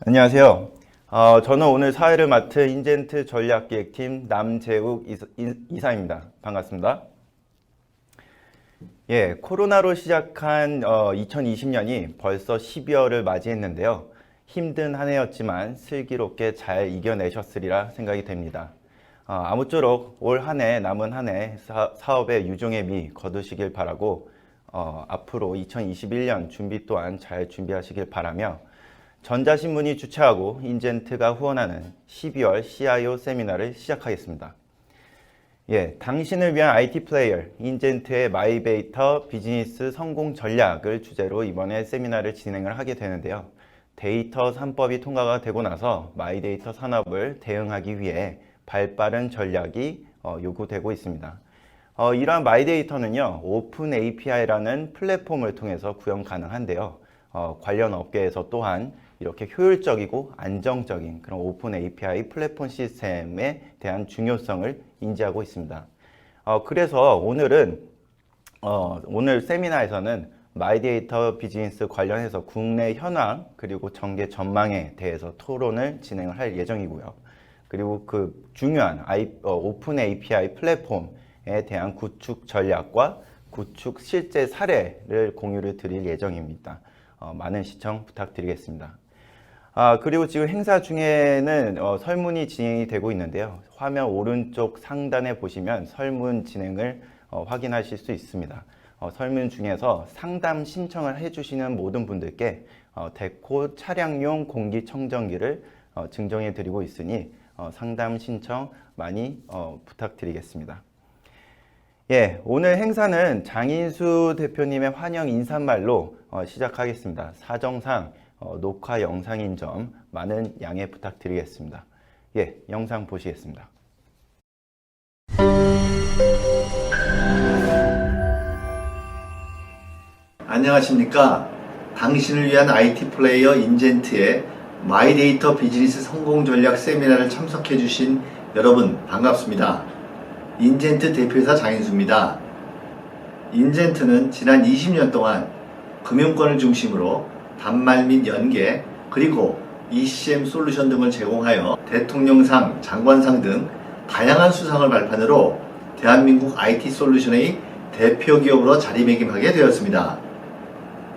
안녕하세요. 저는 오늘 사회를 맡은 인젠트 전략기획팀 남재욱 이사입니다. 반갑습니다. 예, 코로나로 시작한 2020년이 벌써 12월을 맞이했는데요. 힘든 한 해였지만 슬기롭게 잘 이겨내셨으리라 생각이 됩니다. 아무쪼록 올 한 해 남은 한 해 사업의 유종의 미 거두시길 바라고 앞으로 2021년 준비 또한 잘 준비하시길 바라며 전자신문이 주최하고 인젠트가 후원하는 12월 CIO 세미나를 시작하겠습니다. 예, 당신을 위한 IT 플레이어 인젠트의 마이데이터 비즈니스 성공 전략을 주제로 이번에 세미나를 진행을 하게 되는데요. 데이터 3법이 통과가 되고 나서 마이데이터 산업을 대응하기 위해 발빠른 전략이 요구되고 있습니다. 이러한 마이데이터는요, 오픈 API라는 플랫폼을 통해서 구현 가능한데요. 관련 업계에서 또한 이렇게 효율적이고 안정적인 그런 오픈 API 플랫폼 시스템에 대한 중요성을 인지하고 있습니다. 그래서 오늘 세미나에서는 마이데이터 비즈니스 관련해서 국내 현황 그리고 전개 전망에 대해서 토론을 진행을 할 예정이고요. 그리고 그 중요한 오픈 API 플랫폼에 대한 구축 전략과 구축 실제 사례를 공유를 드릴 예정입니다. 많은 시청 부탁드리겠습니다. 그리고 지금 행사 중에는 설문이 진행이 되고 있는데요. 화면 오른쪽 상단에 보시면 설문 진행을 확인하실 수 있습니다. 설문 중에서 상담 신청을 해주시는 모든 분들께 데코 차량용 공기청정기를 증정해 드리고 있으니 상담 신청 많이 부탁드리겠습니다. 예, 오늘 행사는 장인수 대표님의 환영 인사말로 시작하겠습니다. 사정상 녹화 영상인 점 많은 양해 부탁드리겠습니다. 예, 영상 보시겠습니다. 안녕하십니까. 당신을 위한 IT 플레이어 인젠트의 마이데이터 비즈니스 성공 전략 세미나를 참석해 주신 여러분 반갑습니다. 인젠트 대표이사 장인수입니다. 인젠트는 지난 20년 동안 금융권을 중심으로 단말 및 연계 그리고 ECM 솔루션 등을 제공하여 대통령상, 장관상 등 다양한 수상을 발판으로 대한민국 IT 솔루션의 대표 기업으로 자리매김하게 되었습니다.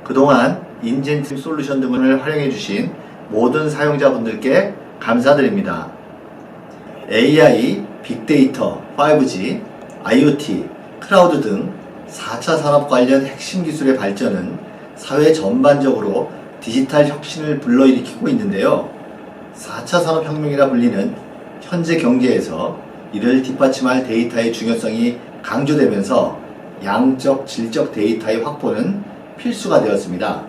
그동안 인젠트 솔루션 등을 활용해 주신 모든 사용자분들께 감사드립니다. AI, 빅데이터, 5G, IoT, 클라우드 등 4차 산업 관련 핵심 기술의 발전은 사회 전반적으로 디지털 혁신을 불러일으키고 있는데요. 4차 산업혁명이라 불리는 현재 경제에서 이를 뒷받침할 데이터의 중요성이 강조되면서 양적, 질적 데이터의 확보는 필수가 되었습니다.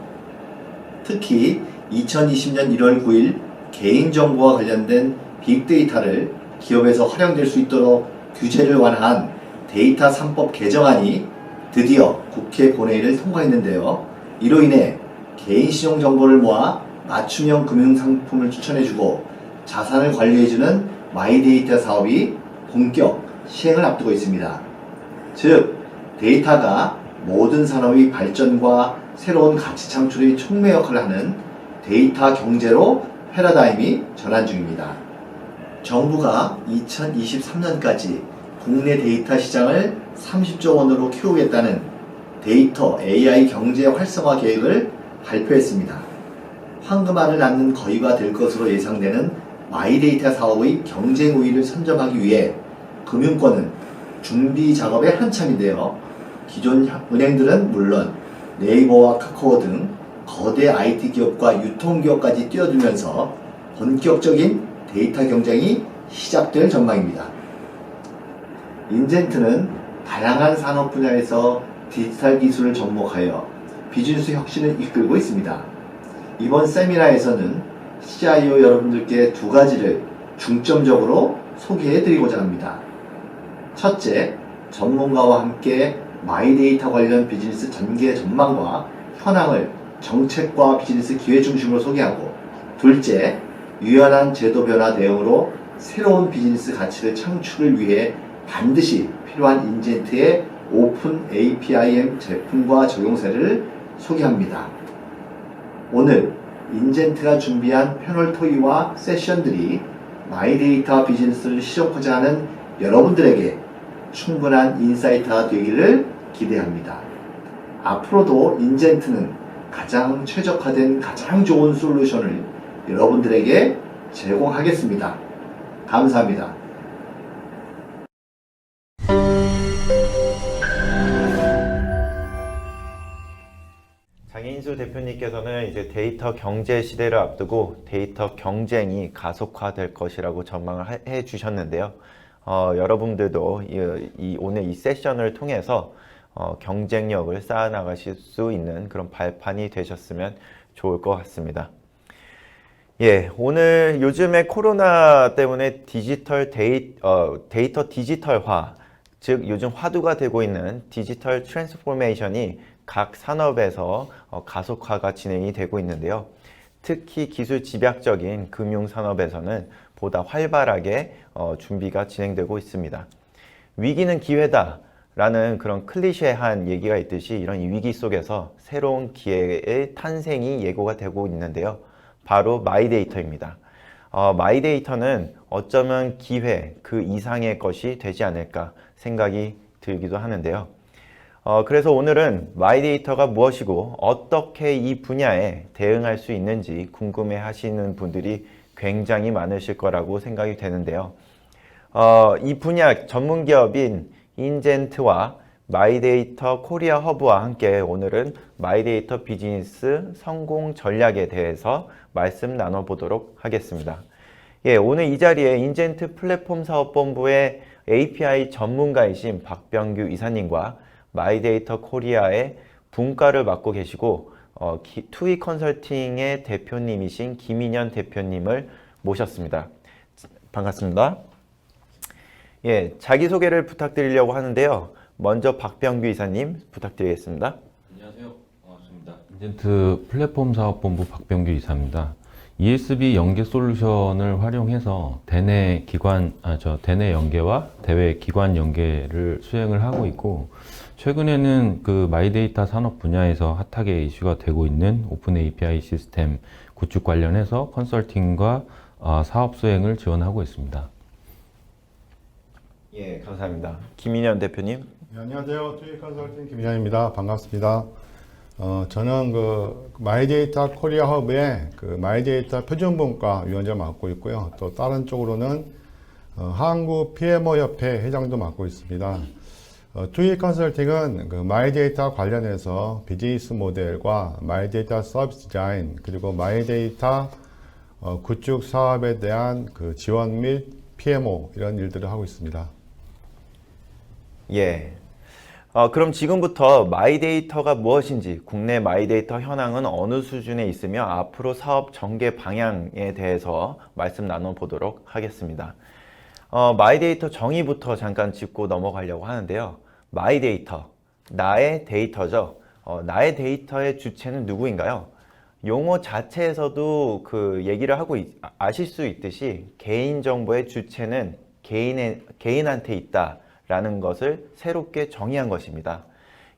특히 2020년 1월 9일 개인정보와 관련된 빅데이터를 기업에서 활용될 수 있도록 규제를 완화한 데이터 3법 개정안이 드디어 국회 본회의를 통과했는데요. 이로 인해 개인신용 정보를 모아 맞춤형 금융상품을 추천해주고 자산을 관리해주는 마이데이터 사업이 본격 시행을 앞두고 있습니다. 즉, 데이터가 모든 산업의 발전과 새로운 가치 창출의 촉매 역할을 하는 데이터 경제로 패러다임이 전환 중입니다. 정부가 2023년까지 국내 데이터 시장을 30조 원으로 키우겠다는 데이터 AI 경제 활성화 계획을 발표했습니다. 황금알을 낳는 거위가 될 것으로 예상되는 마이데이터 사업의 경쟁 우위를 선점하기 위해 금융권은 준비 작업에 한참인데요. 기존 은행들은 물론 네이버와 카카오 등 거대 IT 기업과 유통기업까지 뛰어들면서 본격적인 데이터 경쟁이 시작될 전망입니다. 인젠트는 다양한 산업 분야에서 디지털 기술을 접목하여 비즈니스 혁신을 이끌고 있습니다. 이번 세미나에서는 CIO 여러분들께 두 가지를 중점적으로 소개해드리고자 합니다. 첫째, 전문가와 함께 마이데이터 관련 비즈니스 전개 전망과 현황을 정책과 비즈니스 기회 중심으로 소개하고, 둘째, 유연한 제도 변화 대응으로 새로운 비즈니스 가치를 창출을 위해 반드시 필요한 인젠트의 오픈 APIM 제품과 적용사를 소개합니다. 오늘 인젠트가 준비한 패널 토의와 세션들이 마이데이터 비즈니스를 실험하자 하는 여러분들에게 충분한 인사이트가 되기를 기대합니다. 앞으로도 인젠트는 가장 최적화된 가장 좋은 솔루션을 여러분들에게 제공하겠습니다. 감사합니다. 장인수 대표님께서는 이제 데이터 경제 시대를 앞두고 데이터 경쟁이 가속화될 것이라고 전망을 해 주셨는데요. 여러분들도 오늘 이 세션을 통해서 경쟁력을 쌓아 나가실 수 있는 그런 발판이 되셨으면 좋을 것 같습니다. 예, 오늘 요즘에 코로나 때문에 데이터 디지털화, 즉 요즘 화두가 되고 있는 디지털 트랜스포메이션이 각 산업에서 가속화가 진행이 되고 있는데요. 특히 기술 집약적인 금융 산업에서는 보다 활발하게 준비가 진행되고 있습니다. 위기는 기회다 라는 그런 클리셰한 얘기가 있듯이 이런 위기 속에서 새로운 기회의 탄생이 예고가 되고 있는데요. 바로 마이데이터입니다. 마이데이터는 어쩌면 기회 그 이상의 것이 되지 않을까 생각이 들기도 하는데요. 그래서 오늘은 마이데이터가 무엇이고 어떻게 이 분야에 대응할 수 있는지 궁금해 하시는 분들이 굉장히 많으실 거라고 생각이 되는데요. 이 분야 전문 기업인 인젠트와 마이데이터 코리아 허브와 함께 오늘은 마이데이터 비즈니스 성공 전략에 대해서 말씀 나눠보도록 하겠습니다. 예, 오늘 이 자리에 인젠트 플랫폼 사업본부의 API 전문가이신 박병규 이사님과 마이데이터 코리아의 분과를 맡고 계시고 투이 컨설팅의 대표님이신 김인현 대표님을 모셨습니다. 반갑습니다. 예, 자기소개를 부탁드리려고 하는데요. 먼저 박병규 이사님 부탁드리겠습니다. 안녕하세요. 반갑습니다. 인젠트 플랫폼 사업본부 박병규 이사입니다. ESB 연계 솔루션을 활용해서 대내 연계와 대외 기관 연계를 수행을 하고 있고, 최근에는 그 마이데이터 산업 분야에서 핫하게 이슈가 되고 있는 오픈 API 시스템 구축 관련해서 컨설팅과 사업 수행을 지원하고 있습니다. 예, 감사합니다. 김인현 대표님. 네, 안녕하세요. 투이 컨설팅 김인현입니다. 반갑습니다. 저는 그 마이데이터 코리아 허브의 그 마이데이터 표준분과 위원장 맡고 있고요. 또 다른 쪽으로는 한국 PMO 협회 회장도 맡고 있습니다. 투이 컨설팅은 그 마이데이터 관련해서 비즈니스 모델과 마이데이터 서비스 디자인 그리고 마이데이터 구축 사업에 대한 그 지원 및 PMO 이런 일들을 하고 있습니다. 예. 그럼 지금부터 마이데이터가 무엇인지, 국내 마이데이터 현황은 어느 수준에 있으며 앞으로 사업 전개 방향에 대해서 말씀 나눠보도록 하겠습니다. 마이데이터 정의부터 잠깐 짚고 넘어가려고 하는데요. 마이데이터, 나의 데이터죠. 나의 데이터의 주체는 누구인가요? 용어 자체에서도 그 얘기를 하고 아실 수 있듯이 개인정보의 주체는 개인한테 있다 라는 것을 새롭게 정의한 것입니다.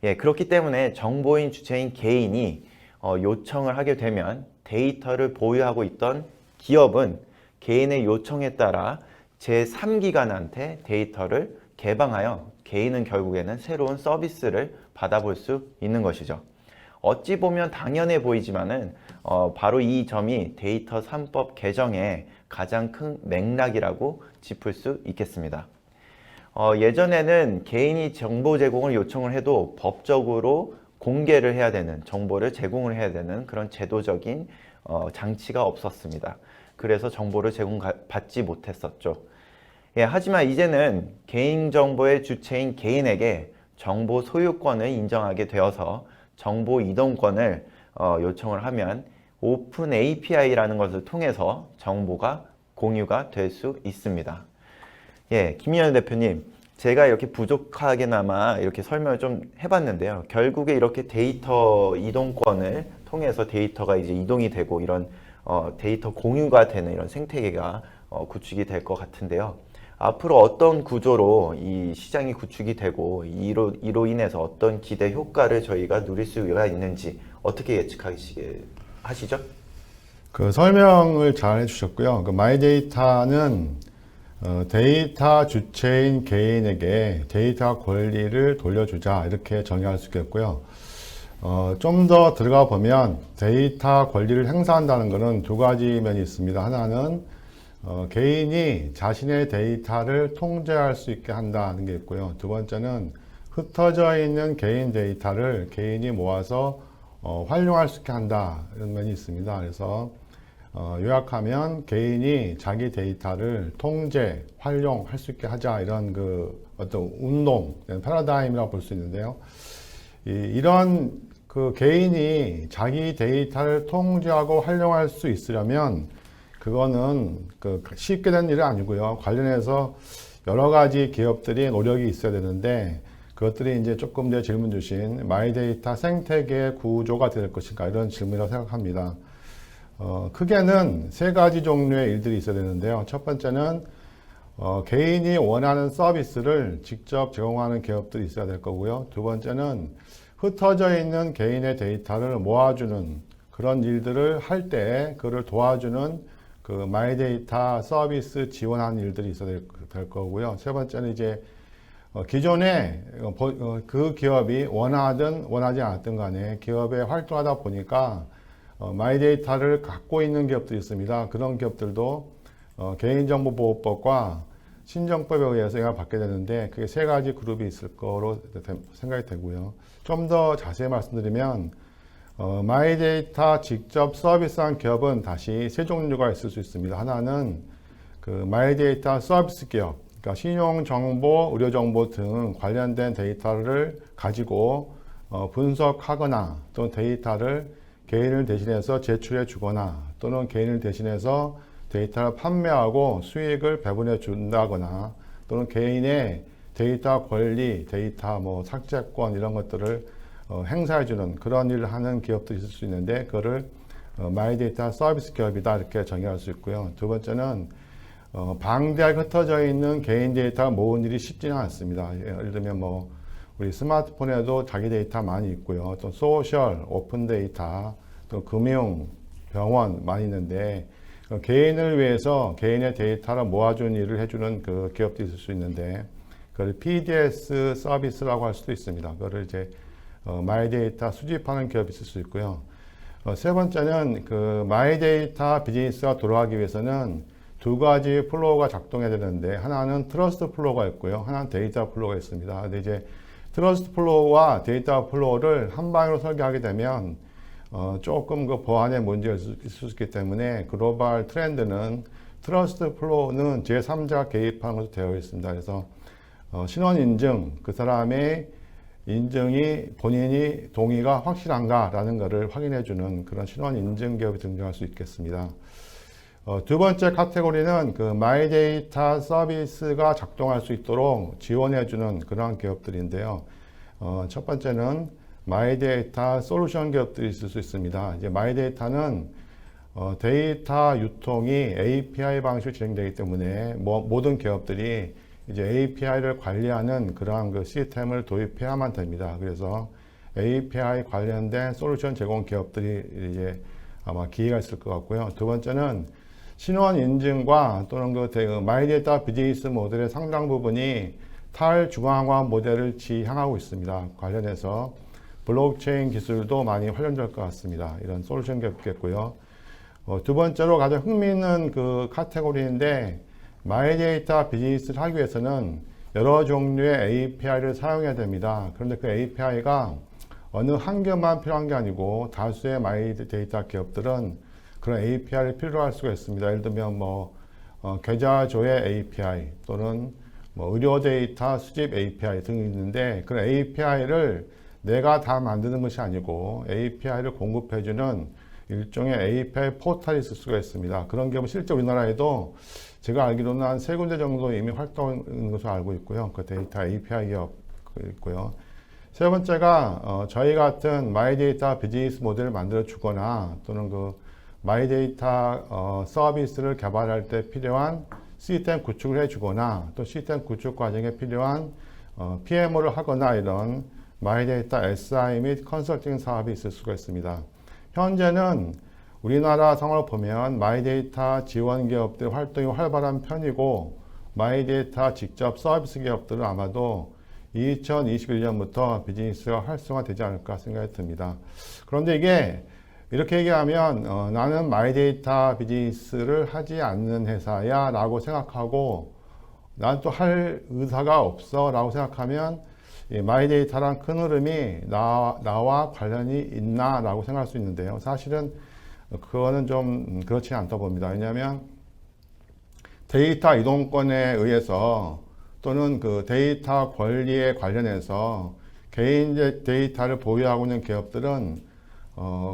예, 그렇기 때문에 정보인 주체인 개인이 요청을 하게 되면 데이터를 보유하고 있던 기업은 개인의 요청에 따라 제3기관한테 데이터를 개방하여 개인은 결국에는 새로운 서비스를 받아볼 수 있는 것이죠. 어찌 보면 당연해 보이지만은 바로 이 점이 데이터 3법 개정의 가장 큰 맥락이라고 짚을 수 있겠습니다. 예전에는 개인이 정보 제공을 요청을 해도 법적으로 공개를 해야 되는, 정보를 제공을 해야 되는 그런 제도적인 장치가 없었습니다. 그래서 정보를 제공받지 못했었죠. 예, 하지만 이제는 개인정보의 주체인 개인에게 정보 소유권을 인정하게 되어서 정보 이동권을 요청을 하면 오픈 API라는 것을 통해서 정보가 공유가 될 수 있습니다. 예, 김인현 대표님, 제가 이렇게 부족하게나마 이렇게 설명을 좀 해봤는데요. 결국에 이렇게 데이터 이동권을 통해서 데이터가 이제 이동이 되고 이런 데이터 공유가 되는 이런 생태계가 구축이 될 것 같은데요. 앞으로 어떤 구조로 이 시장이 구축이 되고 이로 인해서 어떤 기대 효과를 저희가 누릴 수가 있는지 어떻게 예측하시죠? 그 설명을 잘 해주셨고요. 그 마이데이터는 데이터 주체인 개인에게 데이터 권리를 돌려주자 이렇게 정의할 수 있겠고요. 좀 더 들어가 보면 데이터 권리를 행사한다는 것은 두 가지 면이 있습니다. 하나는 개인이 자신의 데이터를 통제할 수 있게 한다는 게 있고요. 두 번째는 흩어져 있는 개인 데이터를 개인이 모아서 활용할 수 있게 한다 이런 면이 있습니다. 그래서 요약하면 개인이 자기 데이터를 통제, 활용할 수 있게 하자 이런 그 어떤 운동, 패러다임이라고 볼 수 있는데요. 이런 그 개인이 자기 데이터를 통제하고 활용할 수 있으려면 그거는 그 쉽게 된 일은 아니고요. 관련해서 여러 가지 기업들이 노력이 있어야 되는데 그것들이 이제 조금 전에 질문 주신 마이데이터 생태계 구조가 될 것인가 이런 질문이라고 생각합니다. 크게는 세 가지 종류의 일들이 있어야 되는데요. 첫 번째는 개인이 원하는 서비스를 직접 제공하는 기업들이 있어야 될 거고요. 두 번째는 흩어져 있는 개인의 데이터를 모아주는 그런 일들을 할 때 그를 도와주는 그 마이데이터 서비스 지원하는 일들이 있어야 될 거고요. 세 번째는 이제 기존에 그 기업이 원하든 원하지 않았든 간에 기업에 활동하다 보니까 마이데이터를 갖고 있는 기업들이 있습니다. 그런 기업들도 개인정보보호법과 신정법에 의해서 영향을 받게 되는데 그게 세 가지 그룹이 있을 거로 생각이 되고요. 좀 더 자세히 말씀드리면 마이데이터 직접 서비스한 기업은 다시 세 종류가 있을 수 있습니다. 하나는 그 마이데이터 서비스 기업, 그러니까 신용정보, 의료정보 등 관련된 데이터를 가지고 분석하거나 또는 데이터를 개인을 대신해서 제출해 주거나 또는 개인을 대신해서 데이터를 판매하고 수익을 배분해 준다거나 또는 개인의 데이터 권리, 데이터 삭제권 이런 것들을 행사해 주는 그런 일을 하는 기업도 있을 수 있는데 그거를 마이데이터 서비스 기업이다 이렇게 정의할 수 있고요. 두 번째는 방대하게 흩어져 있는 개인 데이터 모은 일이 쉽지는 않습니다. 예를 들면 우리 스마트폰에도 자기 데이터 많이 있고요. 또 소셜, 오픈 데이터, 또 금융, 병원 많이 있는데 개인을 위해서 개인의 데이터를 모아주는 일을 해주는 그 기업도 있을 수 있는데 그걸 PDS 서비스라고 할 수도 있습니다. 그거를 이제 마이데이터 수집하는 기업이 있을 수 있고요. 세 번째는 그 마이데이터 비즈니스가 돌아가기 위해서는 두 가지 플로우가 작동해야 되는데 하나는 트러스트 플로우가 있고요. 하나는 데이터 플로우가 있습니다. 근데 이제 트러스트 플로우와 데이터 플로우를 한 방으로 설계하게 되면 조금 그 보안에 문제가 있을 수 있기 때문에 글로벌 트렌드는 트러스트 플로우는 제3자가 개입하는 것으로 되어 있습니다. 그래서 신원 인증, 그 사람의 인증이 본인이 동의가 확실한가라는 것을 확인해 주는 그런 신원 인증 기업이 등장할 수 있겠습니다. 두 번째 카테고리는 그 마이데이터 서비스가 작동할 수 있도록 지원해 주는 그런 기업들인데요. 첫 번째는 마이데이터 솔루션 기업들이 있을 수 있습니다. 이제 마이데이터는 데이터 유통이 API 방식으로 진행되기 때문에 모든 기업들이 이제 API를 관리하는 그러한 그 시스템을 도입해야만 됩니다. 그래서 API 관련된 솔루션 제공 기업들이 이제 아마 기회가 있을 것 같고요. 두 번째는 신원 인증과 또는 그 마이데이터 비즈니스 모델의 상당 부분이 탈중앙화 모델을 지향하고 있습니다. 관련해서 블록체인 기술도 많이 활용될 것 같습니다. 이런 솔루션 기업이겠고요. 두 번째로 가장 흥미있는 그 카테고리인데 마이데이터 비즈니스를 하기 위해서는 여러 종류의 API를 사용해야 됩니다. 그런데 그 API가 어느 한 개만 필요한 게 아니고 다수의 마이데이터 기업들은 그런 API를 필요로 할 수가 있습니다. 예를 들면 계좌 조회 API 또는 의료 데이터 수집 API 등이 있는데 그런 API를 내가 다 만드는 것이 아니고 API를 공급해주는 일종의 API 포털이 있을 수가 있습니다. 그런 경우 실제 우리나라에도 제가 알기로는 한 3군데 정도 이미 활동하는 것으로 알고 있고요. 그 데이터 API 기업 있고요. 세 번째가 저희 같은 마이데이터 비즈니스 모델을 만들어 주거나 또는 그 마이데이터 서비스를 개발할 때 필요한 시스템 구축을 해주거나 또 시스템 구축 과정에 필요한 PMO를 하거나 이런 마이데이터 SI 및 컨설팅 사업이 있을 수가 있습니다. 현재는 우리나라 상황을 보면 마이데이터 지원 기업들 활동이 활발한 편이고 마이데이터 직접 서비스 기업들은 아마도 2021년부터 비즈니스가 활성화되지 않을까 생각이 듭니다. 그런데 이게 이렇게 얘기하면 나는 마이데이터 비즈니스를 하지 않는 회사야 라고 생각하고 난 또 할 의사가 없어 라고 생각하면 이 마이데이터란 큰 흐름이 나와 관련이 있나 라고 생각할 수 있는데요. 사실은 그거는 좀 그렇지 않다 봅니다. 왜냐하면 데이터 이동권에 의해서 또는 그 데이터 권리에 관련해서 개인 데이터를 보유하고 있는 기업들은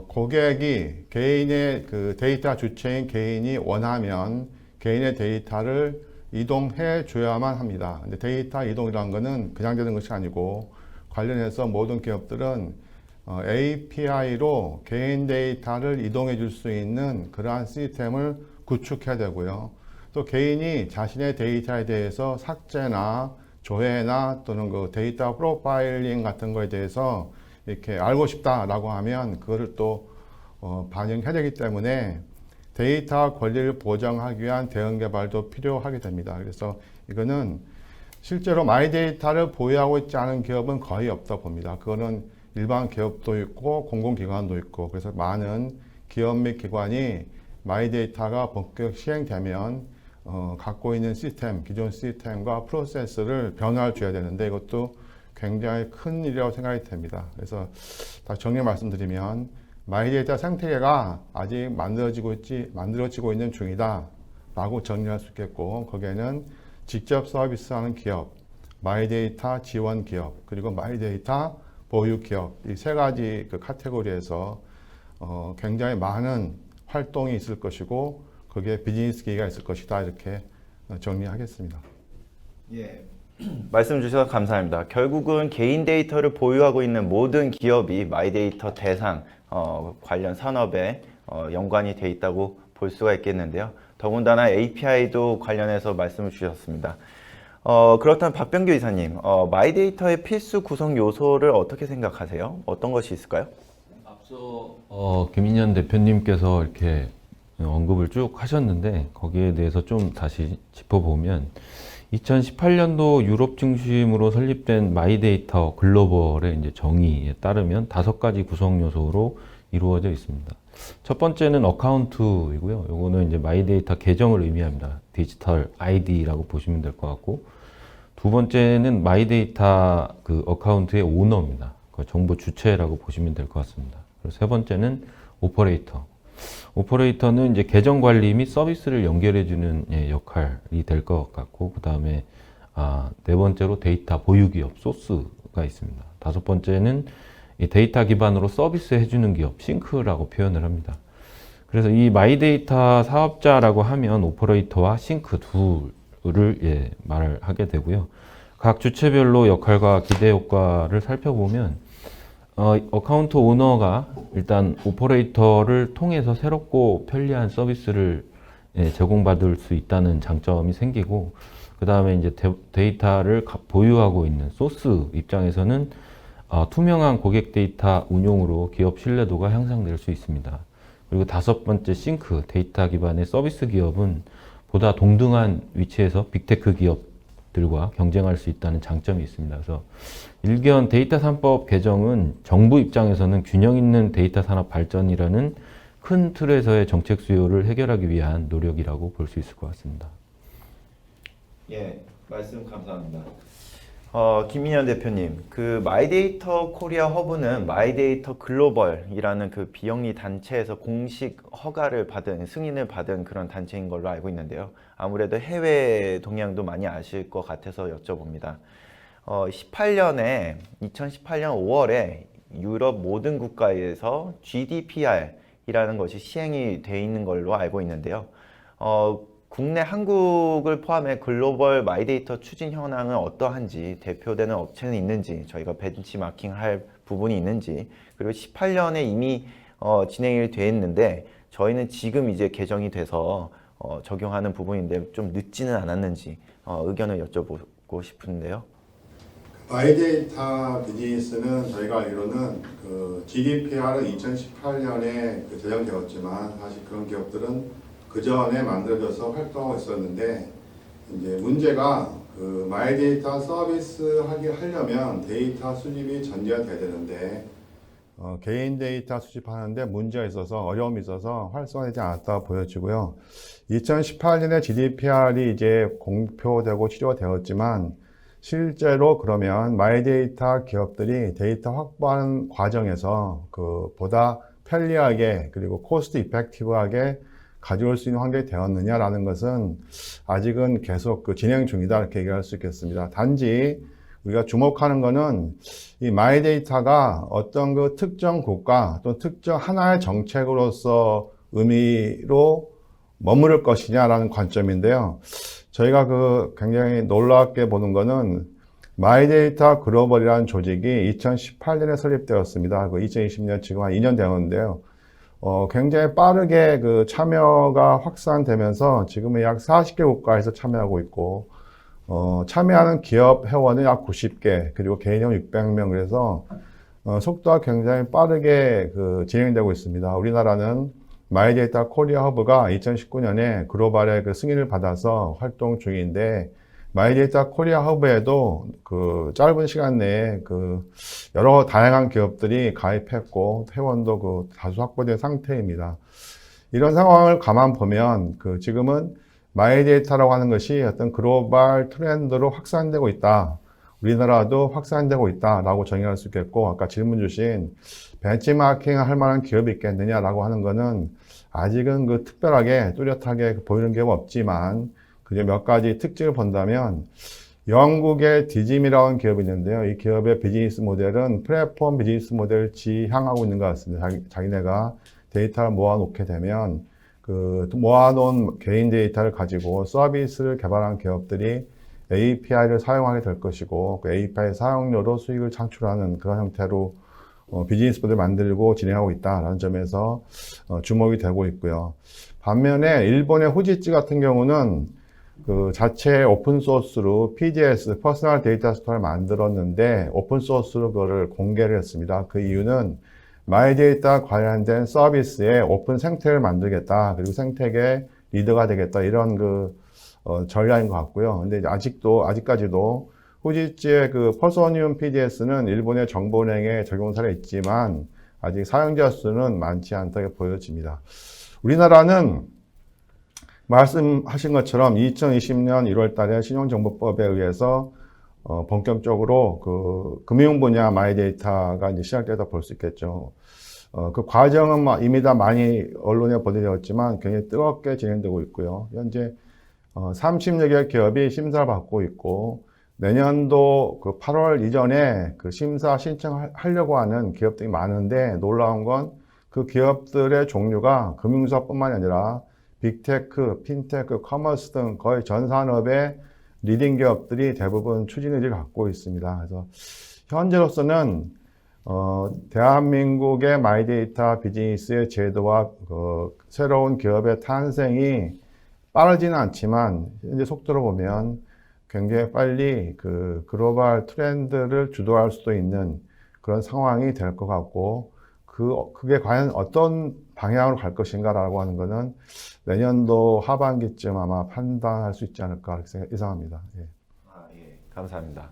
고객이 개인의 그 데이터 주체인 개인이 원하면 개인의 데이터를 이동해 줘야만 합니다. 근데 데이터 이동이라는 것은 그냥 되는 것이 아니고 관련해서 모든 기업들은 API로 개인 데이터를 이동해 줄 수 있는 그러한 시스템을 구축해야 되고요. 또 개인이 자신의 데이터에 대해서 삭제나 조회나 또는 그 데이터 프로파일링 같은 거에 대해서 이렇게 알고 싶다라고 하면 그거를 또 반영해야 되기 때문에 데이터 권리를 보장하기 위한 대응 개발도 필요하게 됩니다. 그래서 이거는 실제로 마이데이터를 보유하고 있지 않은 기업은 거의 없다 봅니다. 그거는 일반 기업도 있고 공공기관도 있고 그래서 많은 기업 및 기관이 마이데이터가 본격 시행되면 갖고 있는 시스템, 기존 시스템과 프로세스를 변화를 줘야 되는데 이것도 굉장히 큰 일이라고 생각이 됩니다. 그래서 다 정리 말씀드리면 마이데이터 생태계가 아직 만들어지고 있는 중이다 라고 정리할 수 있겠고 거기에는 직접 서비스하는 기업, 마이데이터 지원 기업, 그리고 마이데이터 보유 기업 이 세 가지 그 카테고리에서 굉장히 많은 활동이 있을 것이고 거기에 비즈니스 기회가 있을 것이다 이렇게 정리하겠습니다. 예. 말씀 주셔서 감사합니다. 결국은 개인 데이터를 보유하고 있는 모든 기업이 마이데이터 대상 관련 산업에 연관이 돼 있다고 볼 수가 있겠는데요. 더군다나 API도 관련해서 말씀을 주셨습니다. 그렇다면 박병규 이사님, 마이데이터의 필수 구성 요소를 어떻게 생각하세요? 어떤 것이 있을까요? 앞서 김인현 대표님께서 이렇게 언급을 쭉 하셨는데 거기에 대해서 좀 다시 짚어보면 2018년도 유럽 중심으로 설립된 마이데이터 글로벌의 이제 정의에 따르면 5가지 구성 요소로 이루어져 있습니다. 첫 번째는 어카운트이고요. 요거는 이제 마이데이터 계정을 의미합니다. 디지털 아이디라고 보시면 될 것 같고, 두 번째는 마이데이터 그 어카운트의 오너입니다. 그 정보 주체라고 보시면 될 것 같습니다. 그리고 세 번째는 오퍼레이터. 오퍼레이터는 이제 계정 관리 및 서비스를 연결해주는 역할이 될 것 같고, 그 다음에 네 번째로 데이터 보유 기업 소스가 있습니다. 다섯 번째는 이 데이터 기반으로 서비스 해주는 기업 싱크라고 표현을 합니다. 그래서 이 마이데이터 사업자라고 하면 오퍼레이터와 싱크 둘을 말을 하게 되고요. 각 주체별로 역할과 기대 효과를 살펴보면 어카운트 오너가 일단 오퍼레이터를 통해서 새롭고 편리한 서비스를 제공받을 수 있다는 장점이 생기고, 그 다음에 이제 데이터를 보유하고 있는 소스 입장에서는 투명한 고객 데이터 운용으로 기업 신뢰도가 향상될 수 있습니다. 그리고 다섯 번째 싱크, 데이터 기반의 서비스 기업은 보다 동등한 위치에서 빅테크 기업들과 경쟁할 수 있다는 장점이 있습니다. 그래서 일견 데이터 3법 개정은 정부 입장에서는 균형 있는 데이터 산업 발전이라는 큰 틀에서의 정책 수요를 해결하기 위한 노력이라고 볼 수 있을 것 같습니다. 예, 말씀 감사합니다. 김민현 대표님, 그 마이데이터 코리아 허브는 마이데이터 글로벌이라는 그 비영리 단체에서 공식 허가를 받은, 승인을 받은 그런 단체인 걸로 알고 있는데요. 아무래도 해외 동향도 많이 아실 것 같아서 여쭤봅니다. 2018년 5월에 유럽 모든 국가에서 GDPR이라는 것이 시행이 돼 있는 걸로 알고 있는데요. 국내 한국을 포함해 글로벌 마이데이터 추진 현황은 어떠한지, 대표되는 업체는 있는지, 저희가 벤치마킹 할 부분이 있는지, 그리고 18년에 이미 진행이 돼 있는데 저희는 지금 이제 개정이 돼서 적용하는 부분인데 좀 늦지는 않았는지 의견을 여쭤보고 싶은데요. 마이데이터 비즈니스는 저희가 알기로는 그 GDPR은 2018년에 제정되었지만 사실 그런 기업들은 그 전에 만들어져서 활동하고 있었는데 이제 문제가 그 마이데이터 서비스 하려면 데이터 수집이 전제가 돼야 되는데 개인 데이터 수집하는데 문제가 있어서 어려움이 있어서 활성화되지 않았다 보여지고요. 2018년에 GDPR이 이제 공표되고 치료가 되었지만 실제로 그러면 마이데이터 기업들이 데이터 확보하는 과정에서 그 보다 편리하게 그리고 코스트 이펙티브하게 가져올 수 있는 환경이 되었느냐라는 것은 아직은 계속 그 진행 중이다 이렇게 얘기할 수 있겠습니다. 단지 우리가 주목하는 것은 이 마이데이터가 어떤 그 특정 국가 또는 특정 하나의 정책으로서 의미로 머무를 것이냐라는 관점인데요. 저희가 그 굉장히 놀랍게 보는 것은 마이데이터 글로벌이라는 조직이 2018년에 설립되었습니다. 그 2020년 지금 한 2년 되었는데요. 굉장히 빠르게 그 참여가 확산되면서 지금은 약 40개 국가에서 참여하고 있고, 참여하는 기업 회원은 약 90개, 그리고 개인 회원 600명, 그래서, 속도가 굉장히 빠르게 그 진행되고 있습니다. 우리나라는 마이데이터 코리아 허브가 2019년에 글로벌의 그 승인을 받아서 활동 중인데, 마이데이터 코리아 허브에도 그 짧은 시간 내에 그 여러 다양한 기업들이 가입했고 회원도 그 다수 확보된 상태입니다. 이런 상황을 가만 보면 그 지금은 마이데이터라고 하는 것이 어떤 글로벌 트렌드로 확산되고 있다. 우리나라도 확산되고 있다라고 정의할 수 있겠고, 아까 질문 주신 벤치마킹 할 만한 기업이 있겠느냐라고 하는 거는 아직은 그 특별하게 뚜렷하게 보이는 기업은 없지만, 그게 몇 가지 특징을 본다면 영국의 디짐이라는 기업이 있는데요. 이 기업의 비즈니스 모델은 플랫폼 비즈니스 모델을 지향하고 있는 것 같습니다. 자기네가 데이터를 모아놓게 되면 그 모아놓은 개인 데이터를 가지고 서비스를 개발한 기업들이 API를 사용하게 될 것이고 그 API 사용료로 수익을 창출하는 그런 형태로 비즈니스 모델을 만들고 진행하고 있다라는 점에서 주목이 되고 있고요. 반면에 일본의 후지츠 같은 경우는 그 자체 오픈소스로 PDS, 퍼스널 데이터 스토어를 만들었는데 오픈소스로 그거를 공개를 했습니다. 그 이유는 마이데이터 관련된 서비스에 오픈 생태를 만들겠다. 그리고 생태계 리더가 되겠다. 이런 그 전략인 것 같고요. 근데 아직까지도 후지츠의 그 퍼소니움 PDS는 일본의 정보은행에 적용 사례 있지만 아직 사용자 수는 많지 않다고 보여집니다. 우리나라는 말씀하신 것처럼 2020년 1월 달에 신용정보법에 의해서 본격적으로 그 금융 분야 마이데이터가 이제 시작되다 볼 수 있겠죠. 그 과정은 이미 다 많이 언론에 보도되었지만 굉장히 뜨겁게 진행되고 있고요. 현재 30여 개 기업이 심사를 받고 있고 내년도 그 8월 이전에 그 심사 신청하려고 하는 기업들이 많은데 놀라운 건 그 기업들의 종류가 금융사뿐만이 아니라 빅테크, 핀테크, 커머스 등 거의 전 산업의 리딩 기업들이 대부분 추진 의지를 갖고 있습니다. 그래서 현재로서는 대한민국의 마이데이터 비즈니스의 제도와 새로운 기업의 탄생이 빠르지는 않지만 현재 속도로 보면 굉장히 빨리 그 글로벌 트렌드를 주도할 수도 있는 그런 상황이 될 것 같고 그게 과연 어떤 방향으로 갈 것인가라고 하는 것은 내년도 하반기쯤 아마 판단할 수 있지 않을까 이렇게 예상합니다. 예. 예, 감사합니다.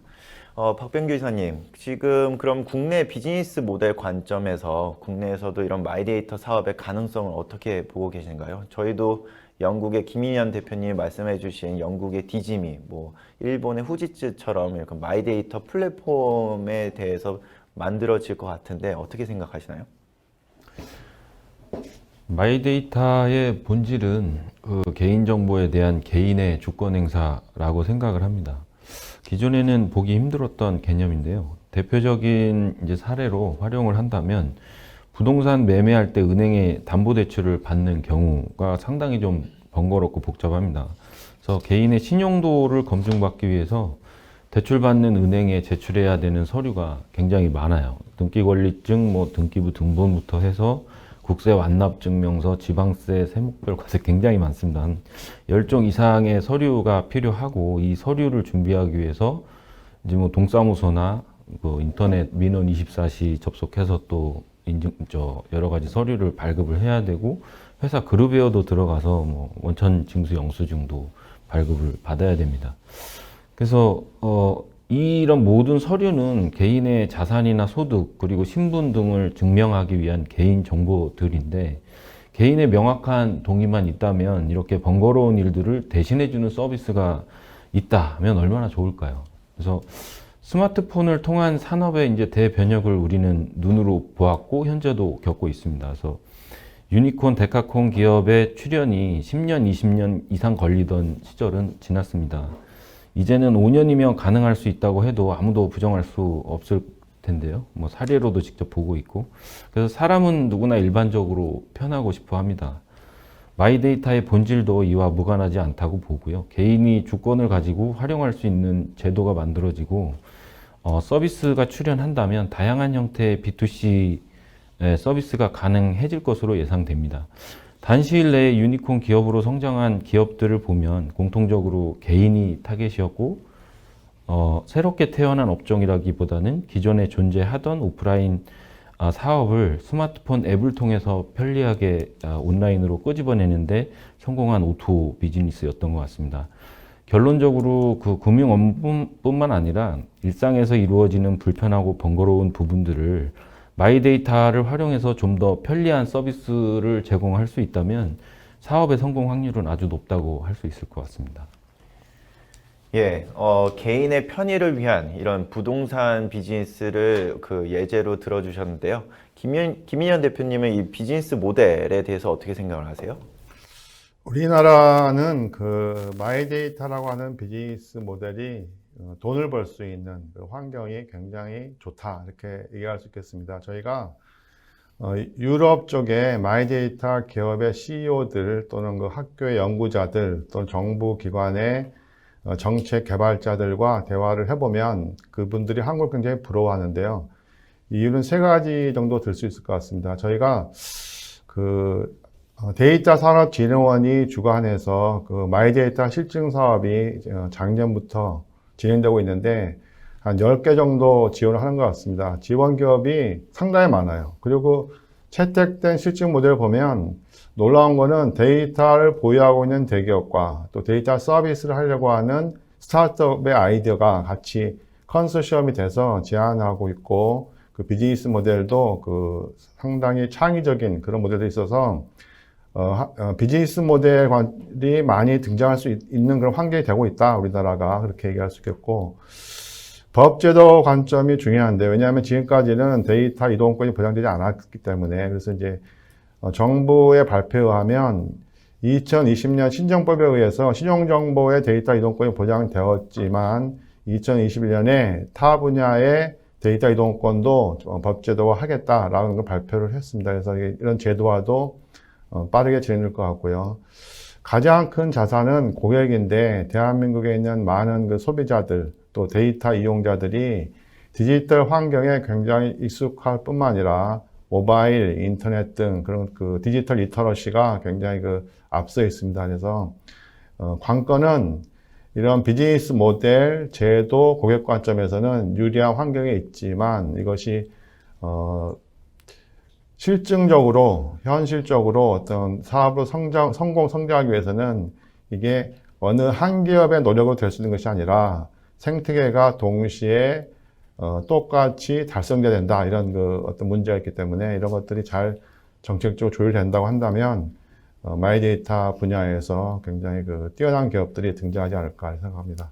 박병규 이사님, 지금 그럼 국내 비즈니스 모델 관점에서 국내에서도 이런 마이데이터 사업의 가능성을 어떻게 보고 계신가요? 저희도 영국의 김인현 대표님이 말씀해 주신 영국의 디지미, 일본의 후지츠처럼 이렇게 마이데이터 플랫폼에 대해서 만들어질 것 같은데 어떻게 생각하시나요? 마이데이터의 본질은 그 개인정보에 대한 개인의 주권 행사라고 생각을 합니다. 기존에는 보기 힘들었던 개념인데요. 대표적인 이제 사례로 활용을 한다면 부동산 매매할 때 은행에 담보대출을 받는 경우가 상당히 좀 번거롭고 복잡합니다. 그래서 개인의 신용도를 검증받기 위해서 대출받는 은행에 제출해야 되는 서류가 굉장히 많아요. 등기권리증, 등기부 등본부터 해서 국세 완납 증명서, 지방세, 세목별 과세 굉장히 많습니다. 한 10종 이상의 서류가 필요하고 이 서류를 준비하기 위해서 이제 뭐 동사무소나 그 인터넷 민원 24시 접속해서 또 여러 가지 서류를 발급을 해야 되고 회사 그룹웨어도 들어가서 뭐 원천 징수 영수증도 발급을 받아야 됩니다. 그래서 이런 모든 서류는 개인의 자산이나 소득 그리고 신분 등을 증명하기 위한 개인 정보들인데 개인의 명확한 동의만 있다면 이렇게 번거로운 일들을 대신해주는 서비스가 있다면 얼마나 좋을까요? 그래서 스마트폰을 통한 산업의 이제 대변혁을 우리는 눈으로 보았고 현재도 겪고 있습니다. 그래서 유니콘, 데카콘 기업의 출현이 10년, 20년 이상 걸리던 시절은 지났습니다. 이제는 5년이면 가능할 수 있다고 해도 아무도 부정할 수 없을 텐데요. 뭐 사례로도 직접 보고 있고. 그래서 사람은 누구나 일반적으로 편하고 싶어 합니다. 마이데이터의 본질도 이와 무관하지 않다고 보고요. 개인이 주권을 가지고 활용할 수 있는 제도가 만들어지고 서비스가 출현한다면 다양한 형태의 B2C 서비스가 가능해질 것으로 예상됩니다. 단시일 내에 유니콘 기업으로 성장한 기업들을 보면 공통적으로 개인이 타겟이었고 새롭게 태어난 업종이라기보다는 기존에 존재하던 오프라인 사업을 스마트폰 앱을 통해서 편리하게 온라인으로 끄집어내는데 성공한 오토 비즈니스였던 것 같습니다. 결론적으로 그 금융 업무뿐만 아니라 일상에서 이루어지는 불편하고 번거로운 부분들을 마이데이터를 활용해서 좀 더 편리한 서비스를 제공할 수 있다면 사업의 성공 확률은 아주 높다고 할 수 있을 것 같습니다. 예, 개인의 편의를 위한 이런 부동산 비즈니스를 그 예제로 들어주셨는데요. 김인현 대표님은 이 비즈니스 모델에 대해서 어떻게 생각을 하세요? 우리나라는 그 마이데이터라고 하는 비즈니스 모델이 돈을 벌 수 있는 그 환경이 굉장히 좋다 이렇게 얘기할 수 있겠습니다. 저희가 유럽 쪽에 마이데이터 기업의 CEO들 또는 그 학교의 연구자들 또는 정부 기관의 정책 개발자들과 대화를 해보면 그분들이 한국을 굉장히 부러워하는데요. 이유는 세 가지 정도 들 수 있을 것 같습니다. 저희가 그 데이터 산업진흥원이 주관해서 그 마이데이터 실증 사업이 작년부터 진행되고 있는데 한 10개 정도 지원을 하는 것 같습니다. 지원 기업이 상당히 많아요. 그리고 채택된 실증 모델을 보면 놀라운 거는 데이터를 보유하고 있는 대기업과 또 데이터 서비스를 하려고 하는 스타트업의 아이디어가 같이 컨소시엄이 돼서 제안하고 있고 그 비즈니스 모델도 그 상당히 창의적인 그런 모델들이 있어서 비즈니스 모델이 많이 등장할 수 있는 그런 환경이 되고 있다. 우리나라가 그렇게 얘기할 수 있겠고 법제도 관점이 중요한데 왜냐하면 지금까지는 데이터 이동권이 보장되지 않았기 때문에 그래서 이제 정부의 발표에 의하면 2020년 신정법에 의해서 신용정보의 데이터 이동권이 보장되었지만 2021년에 타 분야의 데이터 이동권도 법제도화하겠다라는 걸 발표를 했습니다. 그래서 이런 제도화도 빠르게 진행될 것 같고요. 가장 큰 자산은 고객인데 대한민국에 있는 많은 그 소비자들 또 데이터 이용자들이 디지털 환경에 굉장히 익숙할 뿐만 아니라 모바일, 인터넷 등 그런 그 디지털 리터러시가 굉장히 그 앞서 있습니다. 그래서 관건은 이런 비즈니스 모델, 제도, 고객 관점에서는 유리한 환경에 있지만 이것이 실증적으로, 현실적으로 어떤 사업으로 성장하기 위해서는 이게 어느 한 기업의 노력으로 될 수 있는 것이 아니라 생태계가 동시에 똑같이 달성돼야 된다. 이런 그 어떤 문제가 있기 때문에 이런 것들이 잘 정책적으로 조율된다고 한다면 마이데이터 분야에서 굉장히 그 뛰어난 기업들이 등장하지 않을까 생각합니다.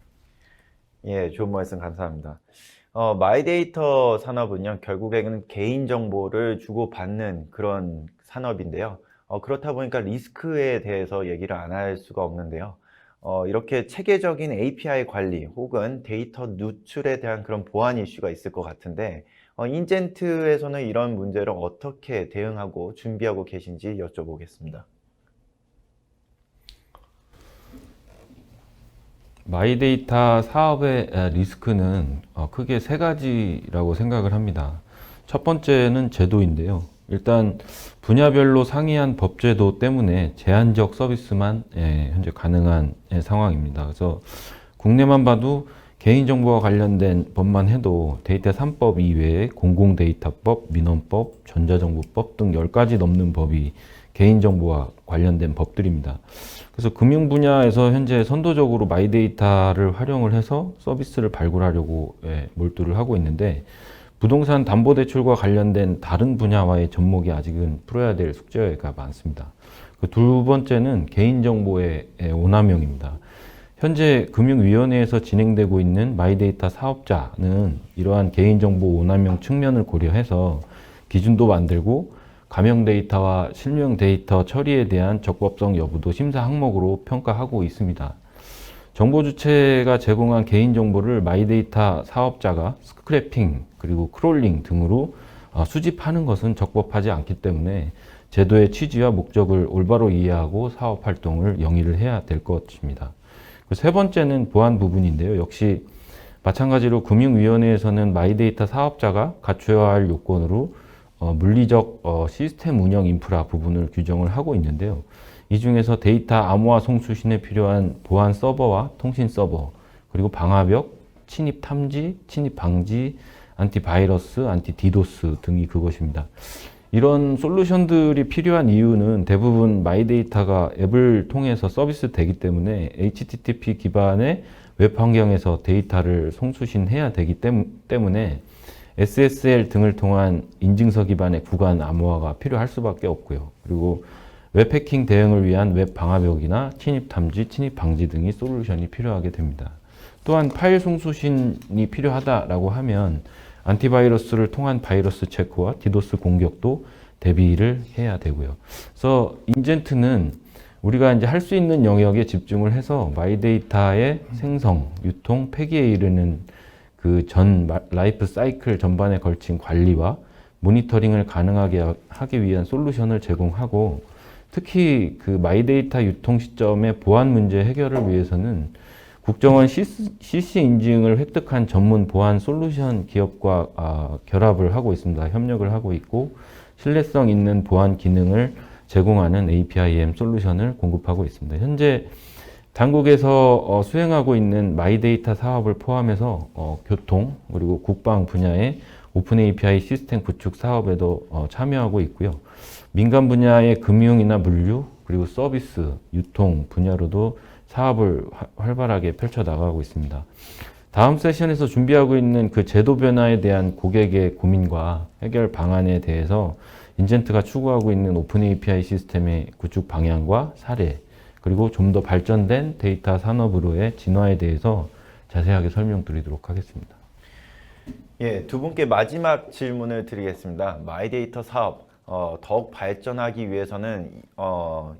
예, 좋은 말씀 감사합니다. 마이데이터 산업은요, 결국에는 개인정보를 주고받는 그런 산업인데요. 그렇다 보니까 리스크에 대해서 얘기를 안 할 수가 없는데요. 이렇게 체계적인 API 관리 혹은 데이터 누출에 대한 그런 보안 이슈가 있을 것 같은데, 인젠트에서는 이런 문제를 어떻게 대응하고 준비하고 계신지 여쭤보겠습니다. 마이데이터 사업의 리스크는 크게 세 가지라고 생각을 합니다. 첫 번째는 제도인데요. 일단 분야별로 상이한 법제도 때문에 제한적 서비스만 현재 가능한 상황입니다. 그래서 국내만 봐도 개인정보와 관련된 법만 해도 데이터 3법 이외에 공공데이터법, 민원법, 전자정보법 등 10가지 넘는 법이 개인정보와 관련된 법들입니다. 그래서 금융 분야에서 현재 선도적으로 마이데이터를 활용을 해서 서비스를 발굴하려고 몰두를 하고 있는데, 부동산 담보대출과 관련된 다른 분야와의 접목이 아직은 풀어야 될 숙제가 많습니다. 그 두 번째는 개인정보의 오남용입니다. 현재 금융위원회에서 진행되고 있는 마이데이터 사업자는 이러한 개인정보 오남용 측면을 고려해서 기준도 만들고 가명 데이터와 실명 데이터 처리에 대한 적법성 여부도 심사 항목으로 평가하고 있습니다. 정보 주체가 제공한 개인정보를 마이데이터 사업자가 스크래핑 그리고 크롤링 등으로 수집하는 것은 적법하지 않기 때문에 제도의 취지와 목적을 올바로 이해하고 사업 활동을 영위를 해야 될 것입니다. 세 번째는 보안 부분인데요. 역시 마찬가지로 금융위원회에서는 마이데이터 사업자가 갖춰야 할 요건으로 물리적 시스템 운영 인프라 부분을 규정을 하고 있는데요. 이 중에서 데이터 암호화 송수신에 필요한 보안 서버와 통신 서버, 그리고 방화벽, 침입 탐지, 침입 방지, 안티바이러스, 안티디도스 등이 그것입니다. 이런 솔루션들이 필요한 이유는 대부분 마이데이터가 앱을 통해서 서비스 되기 때문에 HTTP 기반의 웹 환경에서 데이터를 송수신해야 되기 때문에 SSL 등을 통한 인증서 기반의 구간 암호화가 필요할 수밖에 없고요. 그리고 웹 해킹 대응을 위한 웹 방화벽이나 침입 탐지, 침입 방지 등의 솔루션이 필요하게 됩니다. 또한 파일 송수신이 필요하다라고 하면 안티바이러스를 통한 바이러스 체크와 디도스 공격도 대비를 해야 되고요. 그래서 인젠트는 우리가 이제 할 수 있는 영역에 집중을 해서 마이데이터의 생성, 유통, 폐기에 이르는 그 전 라이프 사이클 전반에 걸친 관리와 모니터링을 가능하게 하기 위한 솔루션을 제공하고, 특히 그 마이데이터 유통 시점의 보안 문제 해결을 위해서는 국정원 CC 인증을 획득한 전문 보안 솔루션 기업과 결합을 하고 있습니다. 협력을 하고 있고 신뢰성 있는 보안 기능을 제공하는 APIM 솔루션을 공급하고 있습니다. 현재 당국에서 수행하고 있는 마이데이터 사업을 포함해서 교통 그리고 국방 분야의 오픈 API 시스템 구축 사업에도 참여하고 있고요. 민간 분야의 금융이나 물류 그리고 서비스, 유통 분야로도 사업을 활발하게 펼쳐나가고 있습니다. 다음 세션에서 준비하고 있는 그 제도 변화에 대한 고객의 고민과 해결 방안에 대해서 인젠트가 추구하고 있는 오픈 API 시스템의 구축 방향과 사례, 그리고 좀 더 발전된 데이터 산업으로의 진화에 대해서 자세하게 설명드리도록 하겠습니다. 예, 두 분께 마지막 질문을 드리겠습니다. 마이데이터 사업 더욱 발전하기 위해서는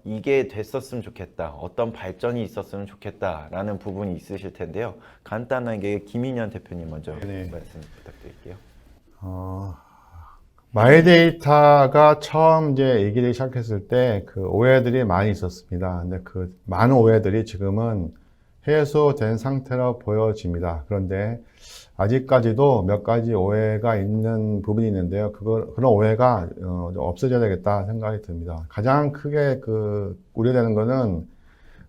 이게 됐었으면 좋겠다, 어떤 발전이 있었으면 좋겠다라는 부분이 있으실 텐데요. 간단하게 김인현 대표님 먼저 네. 말씀 부탁드릴게요. 마이데이터가 처음 이제 얘기를 시작했을 때 그 오해들이 많이 있었습니다. 근데 그 많은 오해들이 지금은 해소된 상태로 보여집니다. 그런데 아직까지도 몇 가지 오해가 있는 부분이 있는데요. 그런 오해가 없어져야 되겠다 생각이 듭니다. 가장 크게 우려되는 거는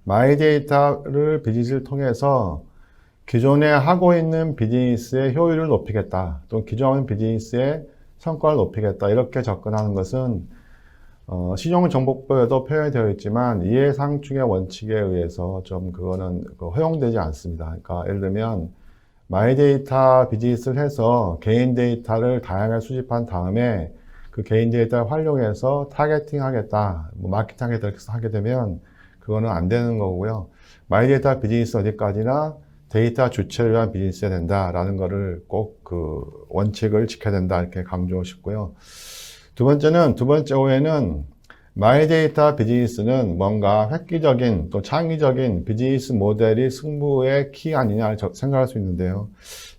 마이데이터를 비즈니스를 통해서 기존에 하고 있는 비즈니스의 효율을 높이겠다, 또 기존 비즈니스의 성과를 높이겠다, 이렇게 접근하는 것은 신용정보법에도 표현이 되어 있지만 이해상충의 원칙에 의해서 좀 그거는 허용되지 않습니다. 그러니까 예를 들면 마이데이터 비즈니스를 해서 개인 데이터를 다양하게 수집한 다음에 그 개인 데이터를 활용해서 타겟팅 하겠다, 마케팅 하겠다 이렇게 하게 되면 그거는 안 되는 거고요. 마이데이터 비즈니스 어디까지나 데이터 주체를 위한 비즈니스가 된다라는 거를 꼭 그 원칙을 지켜야 된다, 이렇게 강조하고 싶고요. 두 번째 오해는 마이데이터 비즈니스는 뭔가 획기적인 또 창의적인 비즈니스 모델이 승부의 키 아니냐 생각할 수 있는데요.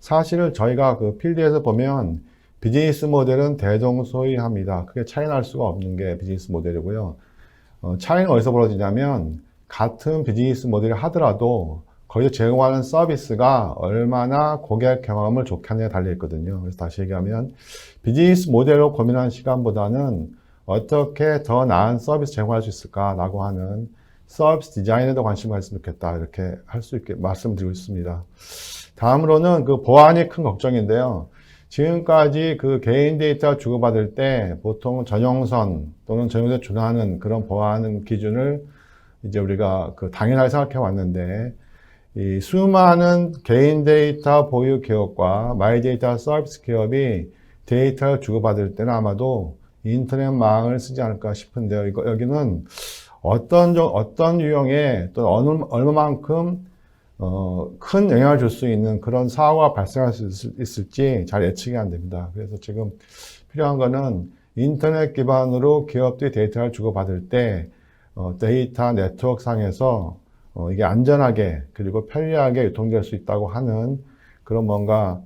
사실은 저희가 그 필드에서 보면 비즈니스 모델은 대동소이합니다. 크게 차이 날 수가 없는 게 비즈니스 모델이고요. 차이는 어디서 벌어지냐면 같은 비즈니스 모델을 하더라도 거기서 제공하는 서비스가 얼마나 고객 경험을 좋게 하느냐에 달려 있거든요. 그래서 다시 얘기하면 비즈니스 모델로 고민하는 시간보다는 어떻게 더 나은 서비스 제공할 수 있을까라고 하는 서비스 디자인에도 관심을 가졌으면 좋겠다. 이렇게 할 수 있게 말씀드리고 있습니다. 다음으로는 그 보안이 큰 걱정인데요. 지금까지 그 개인 데이터 주고받을 때 보통 전용선 또는 전용선에 준하는 그런 보안 기준을 이제 우리가 그 당연하게 생각해 왔는데 이 수많은 개인 데이터 보유 기업과 마이데이터 서비스 기업이 데이터를 주고받을 때는 아마도 인터넷망을 쓰지 않을까 싶은데요. 여기는 어떤 유형의 또 얼마만큼 큰 영향을 줄 수 있는 그런 사고가 발생할 수 있을지 잘 예측이 안 됩니다. 그래서 지금 필요한 거는 인터넷 기반으로 기업들이 데이터를 주고받을 때 데이터 네트워크 상에서 이게 안전하게 그리고 편리하게 유통될 수 있다고 하는 그런 뭔가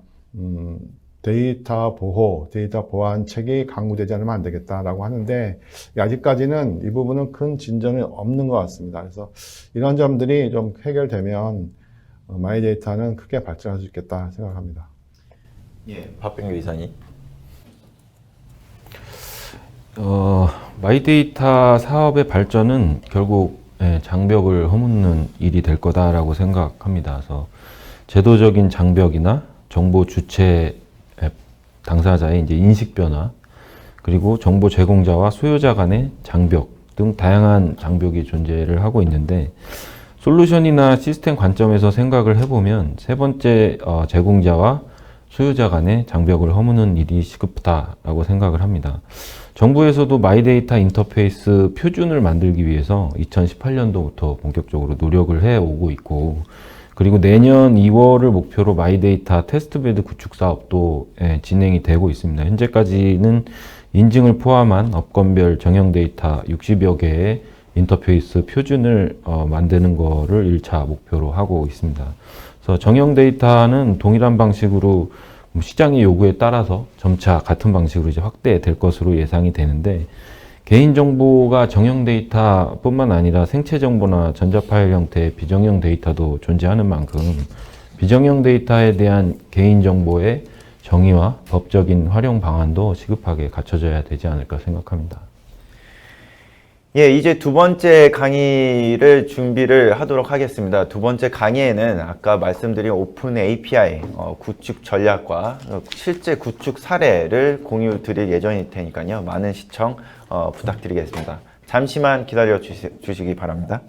데이터 보호, 데이터 보안책이 강구되지 않으면 안 되겠다라고 하는데 아직까지는 이 부분은 큰 진전이 없는 것 같습니다. 그래서 이런 점들이 좀 해결되면 마이데이터는 크게 발전할 수 있겠다 생각합니다. 예, 박병규 이사님. 마이데이터 사업의 발전은 결국 장벽을 허묻는 일이 될 거다라고 생각합니다. 그래서 제도적인 장벽이나 정보 주체 당사자의 이제 인식 변화, 그리고 정보 제공자와 수요자 간의 장벽 등 다양한 장벽이 존재를 하고 있는데 솔루션이나 시스템 관점에서 생각을 해보면 세 번째 제공자와 수요자 간의 장벽을 허무는 일이 시급하다라고 생각을 합니다. 정부에서도 마이데이터 인터페이스 표준을 만들기 위해서 2018년도부터 본격적으로 노력을 해오고 있고 그리고 내년 2월을 목표로 마이데이터 테스트베드 구축 사업도 진행이 되고 있습니다. 현재까지는 인증을 포함한 업건별 정형 데이터 60여 개의 인터페이스 표준을 만드는 거를 1차 목표로 하고 있습니다. 그래서 정형 데이터는 동일한 방식으로 시장의 요구에 따라서 점차 같은 방식으로 이제 확대될 것으로 예상이 되는데 개인정보가 정형 데이터뿐만 아니라 생체 정보나 전자파일 형태의 비정형 데이터도 존재하는 만큼 비정형 데이터에 대한 개인정보의 정의와 법적인 활용 방안도 시급하게 갖춰져야 되지 않을까 생각합니다. 예, 이제 두 번째 강의를 준비를 하도록 하겠습니다. 두 번째 강의에는 아까 말씀드린 오픈 API 구축 전략과 실제 구축 사례를 공유 드릴 예정일 테니까요. 많은 시청 부탁드리겠습니다. 잠시만 기다려 주시기 바랍니다.